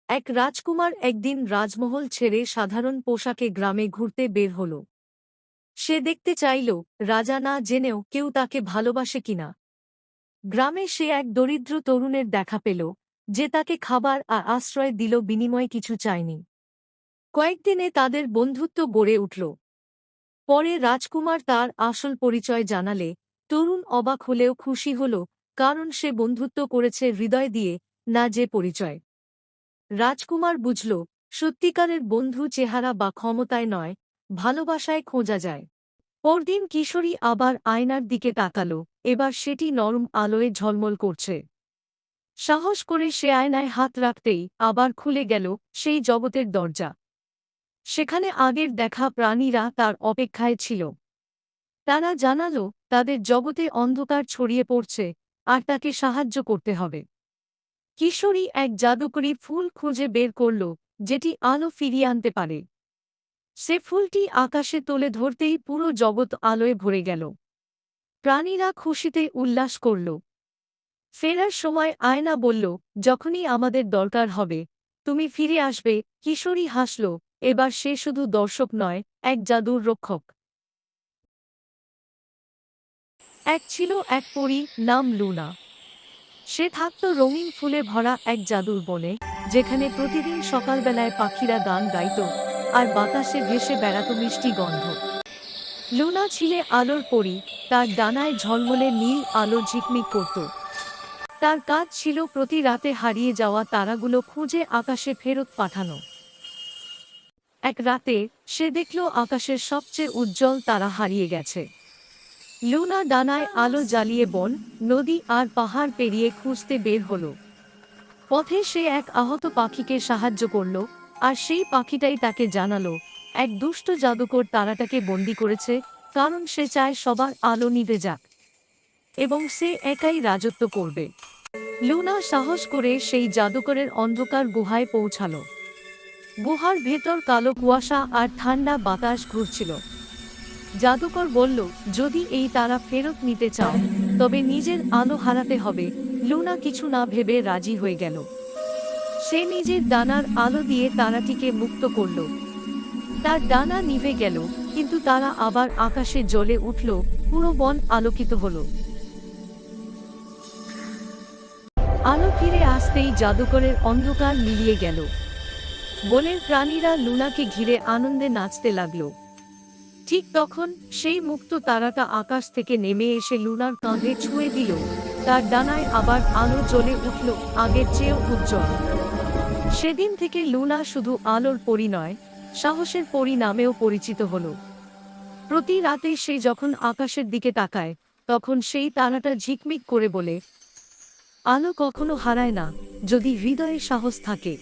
এক রাজকুমার একদিন রাজমহল ছেড়ে সাধারণ পোশাকে গ্রামে ঘুরতে বের হল। সে দেখতে চাইল রাজা না জেনেও কেউ তাকে ভালোবাসে কিনা। গ্রামে সে এক দরিদ্র তরুণের দেখা পেল, যে তাকে খাবার আর আশ্রয় দিল, বিনিময়ে কিছু চায়নি। কয়েকদিনে তাদের বন্ধুত্ব গড়ে উঠল। পরে রাজকুমার তার আসল পরিচয় জানালে তরুণ অবাক হলেও খুশি হল, কারণ সে বন্ধুত্ব করেছে হৃদয় দিয়ে, না যে পরিচয়। রাজকুমার বুঝল, সত্যিকারের বন্ধু চেহারা বা ক্ষমতায় নয়, ভালোবাসায় খোঁজা যায়। পরদিন কিশোরী আবার আয়নার দিকে তাকাল, এবার সেটি নরম আলোয় ঝলমল করছে। সাহস করে সে আয়নায় হাত রাখতেই আবার খুলে গেল সেই জগতের দরজা। সেখানে আগের দেখা প্রাণীরা তার অপেক্ষায় ছিল। তারা জানালো তাদের জগতে অন্ধকার ছড়িয়ে পড়ছে, আর তাকে সাহায্য করতে হবে। কিশোরী এক জাদুকরী ফুল খুঁজে বের করল, যেটি আলো ফিরিয়ে আনতে পারে। সে ফুলটি আকাশে তুলে ধরতেই পুরো জগৎ আলোয় ভরে গেল। প্রাণীরা খুশিতে উল্লাস করল। ফেরার সময় আয়না বলল, যখনই আমাদের দরকার হবে তুমি ফিরে আসবে। কিশোরী হাসল, এবার সে শুধু দর্শক নয়, এক জাদুর রক্ষক। এক ছিল এক পরী, নাম লুনা। সে থাকত রঙিন ফুলে ভরা এক জাদুর বনে, যেখানে প্রতিদিন সকালবেলায় পাখিরা গান গাইত আর বাতাসে ভেসে বেড়াত মিষ্টি গন্ধ। লুনা ছিলে আলোর পরী, তার ডানায় ঝলমলে নীল আলো ঝিকমিক করত। তার কাজ ছিল প্রতি রাতে হারিয়ে যাওয়া তারাগুলো খুঁজে আকাশে ফেরত পাঠানো। এক রাতে সে দেখল আকাশের সবচেয়ে উজ্জ্বল তারা হারিয়ে গেছে। লুনা ডানায় আলো জ্বালিয়ে বন, নদী আর পাহাড় পেরিয়ে খুঁজতে বের হল। পথে সে এক আহত পাখিকে সাহায্য করল, আর সেই পাখিটাই তাকে জানালো এক দুষ্ট জাদুকর তারাটাকে বন্দি করেছে, কারণ সে চায় সবার আলো নিভে যাক এবং সে একাই রাজত্ব করবে। লুনা সাহস করে সেই জাদুকরের অন্ধকার গুহায় পৌঁছাল। গুহার ভেতর কালো কুয়াশা আর ঠান্ডা বাতাস ঘুরছিল। জাদুকর বলল, যদি এই তারা ফেরত নিতে চাও তবে নিজের আলো হারাতে হবে। লুনা কিছু না ভেবে রাজি হয়ে গেল। সে নিজের ডানার আলো দিয়ে তারাটিকে মুক্ত করল। তার ডানা নিভে গেল, কিন্তু তারা আবার আকাশে জ্বলে উঠল, পুরো বন আলোকিত হল। আলো ফিরে আসতেই জাদুকরের অন্ধকার মিলিয়ে গেল। বনের প্রাণীরা লুনাকে ঘিরে আনন্দে নাচতে লাগল। ঠিক তখন সেই মুক্ত তারাটা আকাশ থেকে নেমে এসে লুনার কাঁধে ছুঁয়ে দিল। তার ডানায় আবার আলো জ্বলে উঠল, আগের চেয়েও উজ্জ্বল। সেদিন থেকে লুনা শুধু আলোর পরী নয়, সাহসের পরী নামেও পরিচিত হল। প্রতি রাতে সে যখন আকাশের দিকে তাকায়, তখন সেই তারাটা ঝিকমিক করে বলে, আলো কখনো হারায় না, যদি হৃদয়ে সাহস থাকে।